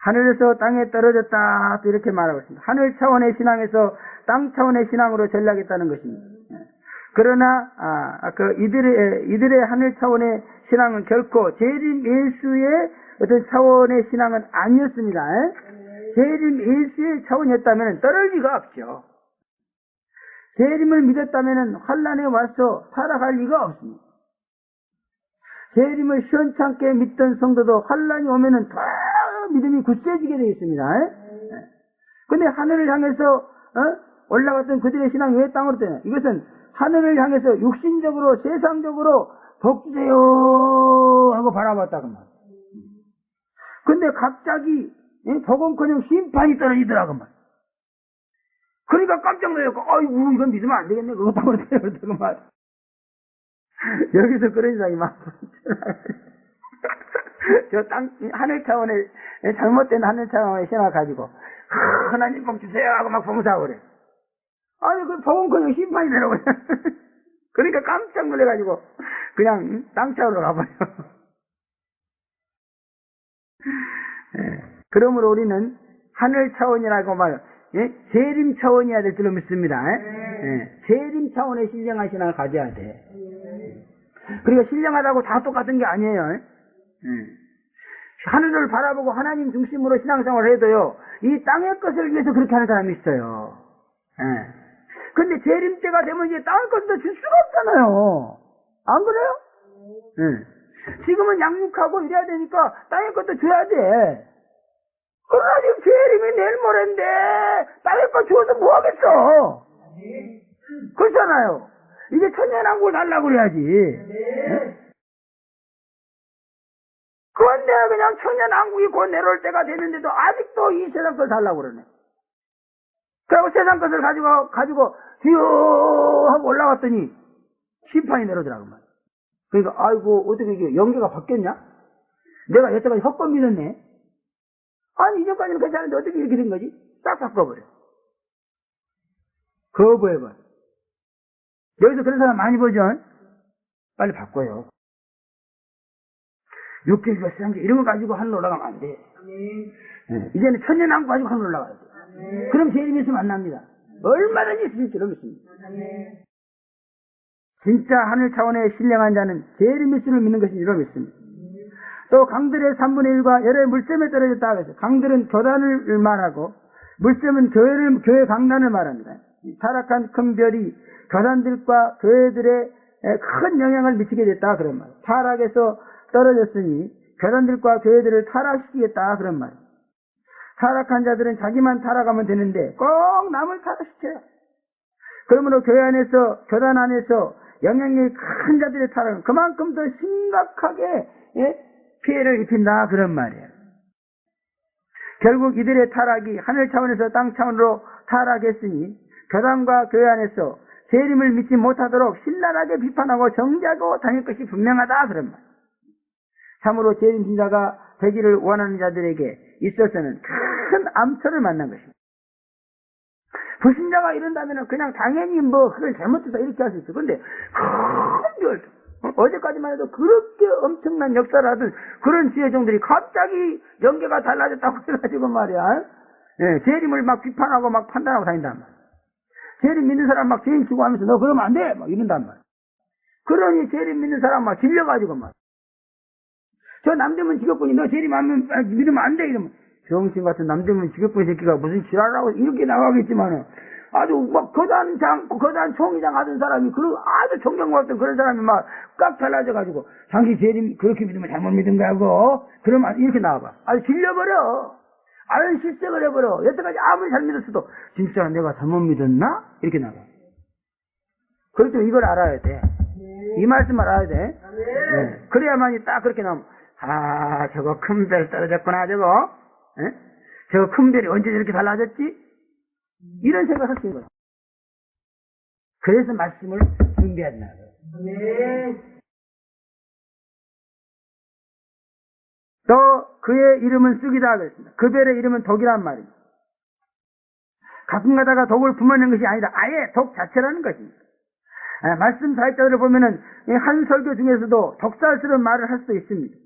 하늘에서 땅에 떨어졌다. 또 이렇게 말하고 있습니다. 하늘 차원의 신앙에서 땅 차원의 신앙으로 전락했다는 것입니다. 그러나 이들의 하늘 차원의 신앙은 결코 재림 예수의 어떤 차원의 신앙은 아니었습니다. 재림 예수의 차원이었다면 떨어질 리가 없죠. 재림을 믿었다면 환란에 와서 살아갈 리가 없습니다. 재림을 시원찮게 믿던 성도도 환란이 오면은 더 믿음이 굳세지게 되어 있습니다. 근데 하늘을 향해서 올라갔던 그들의 신앙이 왜 땅으로 되냐? 이것은 하늘을 향해서 육신적으로 세상적으로 복 주세요 하고 바라봤다고 말이에요. 근데 갑자기 복음커녕 심판이 떨어지더라고 말이에요. 그러니까 깜짝 놀랐고, 아이고 이건 믿으면 안 되겠네. 그거 땅으로 되고 말이에요. 여기서 그런 이상이 막 저 하늘 차원의 잘못된 하늘 차원의 신앙을 가지고 하나님 복 주세요 하고 막 봉사하고 그래. 아니 그 복음커녕 심판이 되라고 그러니까 깜짝 놀래가지고 그냥 땅 차원으로 가버려. 그러므로 우리는 하늘 차원이라고 말, 재림 차원이어야 될 줄로 믿습니다. 재림 차원의 신령한 신앙을 가져야 돼. 그리고 신령하다고 다 똑같은 게 아니에요. 하늘을 바라보고 하나님 중심으로 신앙생활을 해도요, 이 땅의 것을 위해서 그렇게 하는 사람이 있어요. 근데 재림 때가 되면 이제 땅의 것도 줄 수가 없잖아요. 안 그래요? 지금은 양육하고 이래야 되니까 땅의 것도 줘야 돼. 그러나 지금 재림이 내일 모레인데 땅의 것 주어서 뭐 하겠어? 그렇잖아요. 이제 천년왕국을 달라고 그래야지. 그런데 그냥 천년왕국이 곧 내려올 때가 됐는데도 아직도 이 세상 걸 달라고 그러네. 그리고 세상 것을 가지고 주여 하고 올라갔더니 심판이 내려오더라고 말이야. 그러니까 아이고 어떻게 이게 연계가 바뀌었냐? 내가 여태까지 헛번 믿었네. 아니 이전까지는 괜찮은데 어떻게 이렇게 된 거지? 딱 바꿔버려. 거부해버려. 여기서 그런 사람 많이 보죠? 빨리 바꿔요. 육경과 수양제 이런 거 가지고 하늘 올라가면 안 돼. 네. 이제는 천년왕국 가지고 하늘 올라가야 돼. 그럼 재림이 있으면 안 납니다. 얼마든지 있을 줄 믿습니다. 진짜 하늘 차원의 신령한 자는 재림이스를 믿는 것이 이로 믿습니다. 또 강들의 3분의 1과 열의 물샘에 떨어졌다 그래서 강들은 교단을 말하고 물샘은 교회 강단을 말합니다. 타락한 큰 별이 교단들과 교회들의 큰 영향을 미치게 됐다 그런 말. 타락에서 떨어졌으니 교단들과 교회들을 타락시키겠다 그런 말. 타락한 자들은 자기만 타락하면 되는데 꼭 남을 타락시켜요. 그러므로 교회 안에서 교단 안에서 영향력이 큰 자들의 타락은 그만큼 더 심각하게 피해를 입힌다 그런 말이에요. 결국 이들의 타락이 하늘 차원에서 땅 차원으로 타락했으니 교단과 교회 안에서 재림을 믿지 못하도록 신랄하게 비판하고 정죄하고 다닐 것이 분명하다 그런 말. 참으로 재림 진자가 되기를 원하는 자들에게 있어서는 큰 암초를 만난 것입니다. 불신자가 이런다면 그냥 당연히 그걸 잘못해서 이렇게 할 수 있어. 근데 큰 별, 어제까지만 해도 그렇게 엄청난 역사를 하던 그런 지혜종들이 갑자기 연계가 달라졌다고 해가지고 말이야. 재림을 막 비판하고 막 판단하고 다닌단 말이야. 재림 믿는 사람 막 죄인 치고 하면서 너 그러면 안 돼! 막 이런단 말이야. 그러니 재림 믿는 사람 막 질려가지고 말이야. 저 남대문 직업군이 너 재림 믿으면 안 돼! 이러면 병신 같은 남대문 직업군 새끼가 무슨 지랄하고 이렇게 나가겠지만은 아주 막 거단 총회장 하던 사람이 아주 존경받던 그런 사람이 막 꽉 잘라져가지고 당신 재림 그렇게 믿으면 잘못 믿은 거야 그거 그러면 이렇게 나와봐. 아주 질려버려. 아유 실색을 해버려. 여태까지 아무리 잘 믿었어도 진짜 내가 잘못 믿었나? 이렇게 나가. 그렇죠. 이걸 알아야 돼. 이 말씀 알아야 돼. 네. 그래야만이 딱 그렇게 나오면 저거 큰 별 떨어졌구나 저거. 저거 큰 별이 언제 저렇게 달라졌지? 이런 생각을 할 수 있는 거야. 그래서 말씀을 준비한다. 또 그의 이름은 쑥이다 그랬습니다. 그 별의 이름은 독이란 말입니다. 가끔 가다가 독을 품어낸 것이 아니라 아예 독 자체라는 것입니다. 말씀 사역자들을 보면은 한 설교 중에서도 독살스러운 말을 할 수도 있습니다.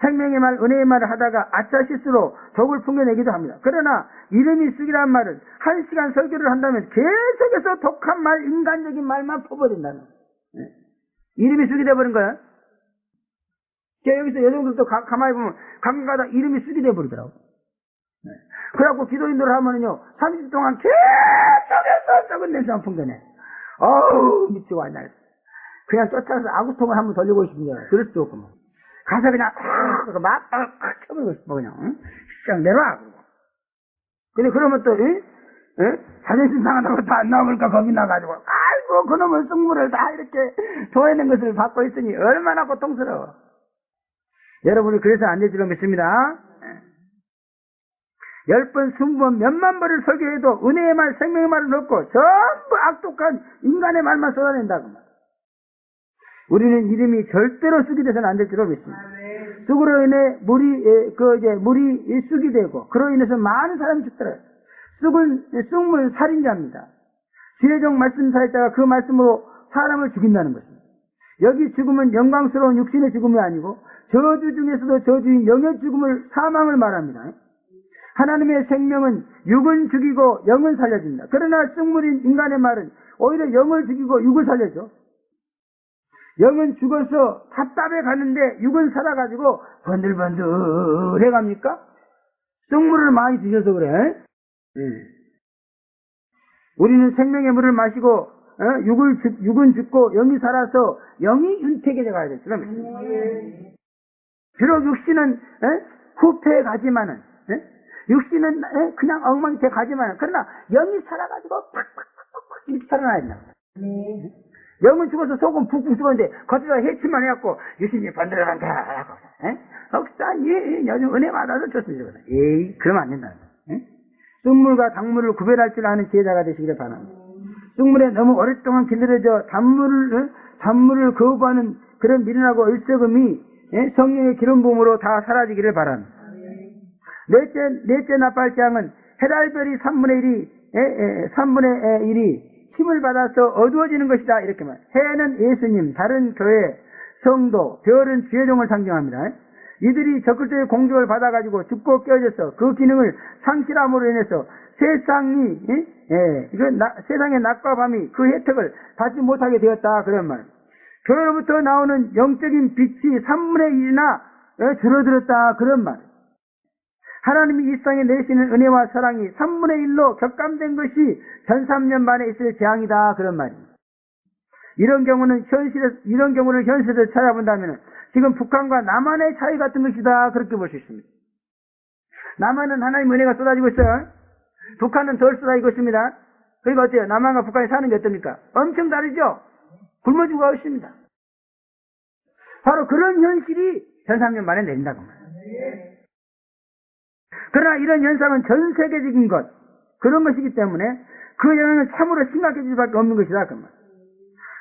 생명의 말, 은혜의 말을 하다가 아차 실수로 독을 풍겨내기도 합니다. 그러나 이름이 쑥이란 말은 1시간 설교를 한다면 계속해서 독한 말, 인간적인 말만 퍼버린다는 거예요. 이름이 쑥이 돼버린 거야. 여기서 여성들도 가만히 보면 가끔가다 이름이 쑥이 돼버리더라고. 그래갖고 기도인도를 하면은요 30분 동안 계속해서 썩은 냄새만 풍겨내. 어우 미치고 왔냐. 그냥 쫓아가서 아구통을 한번 돌리고 싶은 거야. 그럴 수도 없고 뭐. 가서 그냥 막 쳐버리고 싶어 그냥. 시장 내놔. 근데 그러면 또 자존심 상한다고 다 안 나오니까 겁이 나가지고 아이고 그놈의 승물을 다 이렇게 도해낸 것을 받고 있으니 얼마나 고통스러워. 여러분이 그래서 안 될 줄로 믿습니다. 10번, 20번, 몇만 번을 설교해도 은혜의 말, 생명의 말을 넣고 전부 악독한 인간의 말만 쏟아낸다고 말. 우리는 이름이 절대로 쑥이 돼서는 안 될 줄로 믿습니다. 쑥으로 인해 물이 쑥이 되고 그로 인해서 많은 사람이 죽더라고요. 쑥은 살인자입니다. 지혜적 말씀 사역자가 그 말씀으로 사람을 죽인다는 것입니다. 여기 죽음은 영광스러운 육신의 죽음이 아니고 저주 중에서도 저주인 영의 죽음을 사망을 말합니다. 하나님의 생명은 육은 죽이고 영은 살려줍니다. 그러나 쑥물인 인간의 말은 오히려 영을 죽이고 육을 살려줘. 영은 죽어서 답답해 가는데 육은 살아가지고 번들번들 해갑니까? 쑥물을 많이 드셔서 그래. 우리는 생명의 물을 마시고 육은 죽고 영이 살아서 영이 윤택해져 가야 돼. 비록 육신은 후퇴해 가지만은 육신은 그냥 엉망태 가지만은 그러나 영이 살아가지고 팍팍팍팍 이렇게 살아나야 된다. 영은 죽어서 속은 푹푹 죽었는데 겉에다 해치만 해갖고 육신이 번들어간다 하고 혹사님 요즘 은혜 받아서 좋습니다. 에이 그러면 안 된다. 쑥물과 단물을 구별할 줄 아는 지혜자가 되시기를 바랍니다. 쑥물에 너무 오랫동안 기다려져 단물을 거부하는 그런 미련하고 얼썩음이 성령의 기름 부음으로 다 사라지기를 바랍니다. 넷째 나팔장은 해달별이 3분의 1이 힘을 받아서 어두워지는 것이다. 이렇게 말. 해는 예수님, 다른 교회, 성도, 별은 주의 종을 상징합니다. 이들이 적극적인 공격을 받아가지고 죽고 깨어져서 그 기능을 상실함으로 인해서 세상의 낮과 밤이 그 혜택을 받지 못하게 되었다. 그런 말. 교회로부터 나오는 영적인 빛이 3분의 1이나 줄어들었다. 그런 말. 하나님이 이 세상에 내시는 은혜와 사랑이 3분의 1로 격감된 것이 전 3년 만에 있을 재앙이다. 그런 말입니다. 이런 경우를 현실에서 찾아본다면 지금 북한과 남한의 차이 같은 것이다. 그렇게 볼 수 있습니다. 남한은 하나님의 은혜가 쏟아지고 있어요. 북한은 덜 쏟아지고 있습니다. 그러니까 어때요? 남한과 북한이 사는 게 어떻습니까? 엄청 다르죠? 굶어 죽어 있습니다. 바로 그런 현실이 전 3년 만에 내린다고 말합니다. 그러나 이런 현상은 전 세계적인 것, 그런 것이기 때문에 그 영향은 참으로 심각해질 수밖에 없는 것이다. 그 말.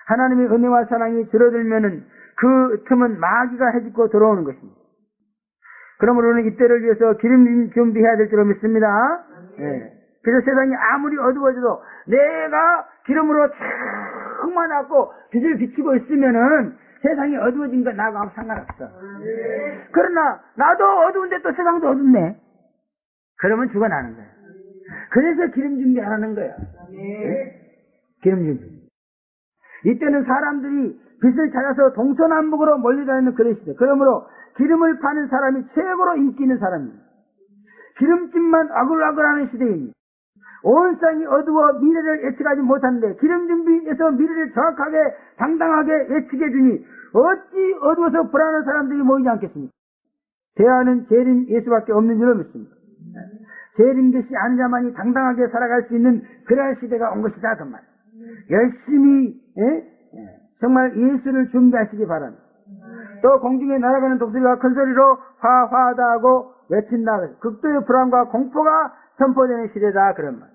하나님의 은혜와 사랑이 줄어들면은 그 틈은 마귀가 해집고 들어오는 것입니다. 그러므로는 이때를 위해서 기름 준비해야 될 줄로 믿습니다. 그래서 세상이 아무리 어두워져도 내가 기름으로 충만하고 빛을 비치고 있으면은 세상이 어두워진 건 나하고 아무 상관없어. 그러나 나도 어두운데 또 세상도 어둡네. 그러면 죽어나는 거야. 그래서 기름 준비하라는 거야. 기름 준비. 이때는 사람들이 빛을 찾아서 동서남북으로 몰려다니는 그런 시대. 그러므로 기름을 파는 사람이 최고로 인기 있는 사람입니다. 기름집만 아글아글하는 시대입니다. 온 세상이 어두워 미래를 예측하지 못하는데 기름 준비에서 미래를 정확하게 당당하게 예측해 주니 어찌 어두워서 불안한 사람들이 모이지 않겠습니까? 대안은 재림 예수밖에 없는 줄로 믿습니다. 재림 계시 아는 자만이 당당하게 살아갈 수 있는 그러한 시대가 온 것이다. 그 말. 열심히 정말 예수를 준비하시기 바랍니다. 또 공중에 날아가는 독수리가 큰 소리로 화화하다 하고 외친다. 극도의 불안과 공포가 선포되는 시대다. 그런 말.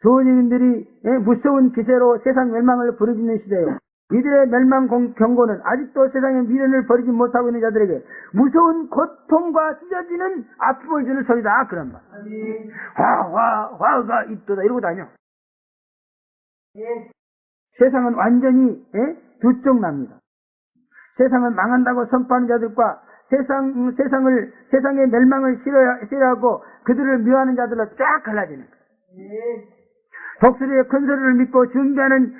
조직인들이 무서운 기세로 세상 멸망을 부르짖는 시대요. 이들의 멸망 경고는 아직도 세상의 미련을 버리지 못하고 있는 자들에게 무서운 고통과 찢어지는 아픔을 주는 소리다. 그런 말. 화가 있도다 이러고 다녀. 세상은 완전히 두 쪽 납니다. 세상은 망한다고 선포하는 자들과 세상의 멸망을 싫어하고 그들을 미워하는 자들로 쫙 갈라지는 거예요. 독수리의 큰 소리를 믿고 준비하는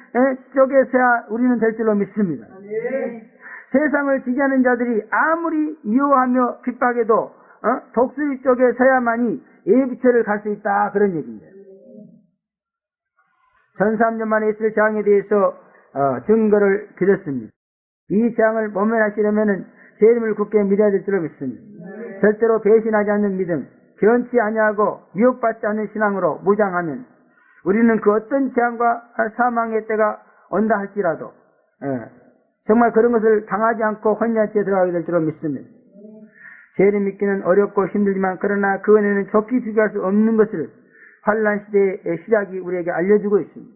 쪽에서야 우리는 될 줄로 믿습니다. 세상을 지지하는 자들이 아무리 미워하며 핍박해도 독수리 쪽에 서야만이 예비처를 갈 수 있다. 그런 얘기입니다. 전 3년 만에 있을 재앙에 대해서 증거를 드렸습니다. 이 재앙을 모면하시려면은 재림을 굳게 믿어야 될 줄로 믿습니다. 절대로 배신하지 않는 믿음, 변치 아니하고 미혹받지 않는 신앙으로 무장하면 우리는 그 어떤 재앙과 사망의 때가 온다 할지라도 정말 그런 것을 당하지 않고 혼란한 채 들어가게 될 줄로 믿습니다. 재림 믿기는 어렵고 힘들지만 그러나 그 은혜는 좋게 비교할 수 없는 것을 환란 시대의 시작이 우리에게 알려주고 있습니다.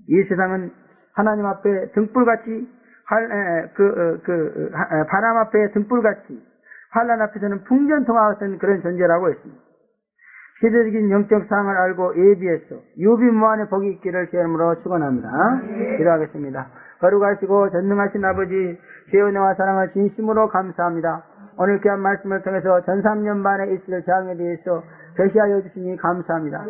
이 세상은 하나님 앞에 등불같이 바람 앞에 등불같이 환란 앞에서는 풍전통화 같은 그런 존재라고 했습니다. 시대적인 영적 사항을 알고 예비해서 유비무한의 복이 있기를 주님으로 축원합니다. 기도하겠습니다. 거룩하시고 전능하신 아버지, 주의 은혜와 사랑을 진심으로 감사합니다. 오늘 귀한 말씀을 통해서 전 3년 만에 있을 재앙에 대해서 계시하여 주시니 감사합니다.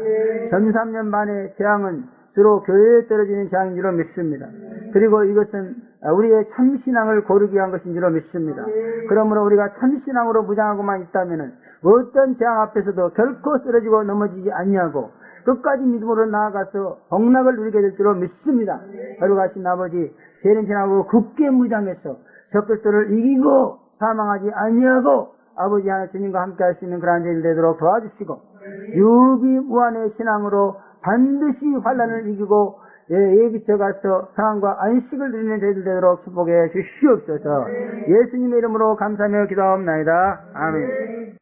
전 3년 만의 재앙은 주로 교회에 떨어지는 재앙인 줄로 믿습니다. 그리고 이것은 우리의 참신앙을 고르기 위한 것인 줄로 믿습니다. 그러므로 우리가 참신앙으로 무장하고만 있다면 어떤 재앙 앞에서도 결코 쓰러지고 넘어지지 아니하고 끝까지 믿음으로 나아가서 복락을 누리게 될 줄로 믿습니다. 거룩하신 아버지, 죄는 지나고 굳게 무장해서 적그리스도를 이기고 사망하지 아니하고 아버지 하나 주님과 함께 할 수 있는 그러한 죄를 되도록 도와주시고 유비무한의 신앙으로 반드시 환난을 이기고 예비처 가서 상황과 안식을 누리는 저희들 되도록 축복해 주시옵소서. 예수님의 이름으로 감사하며 기도하옵나이다. 아멘.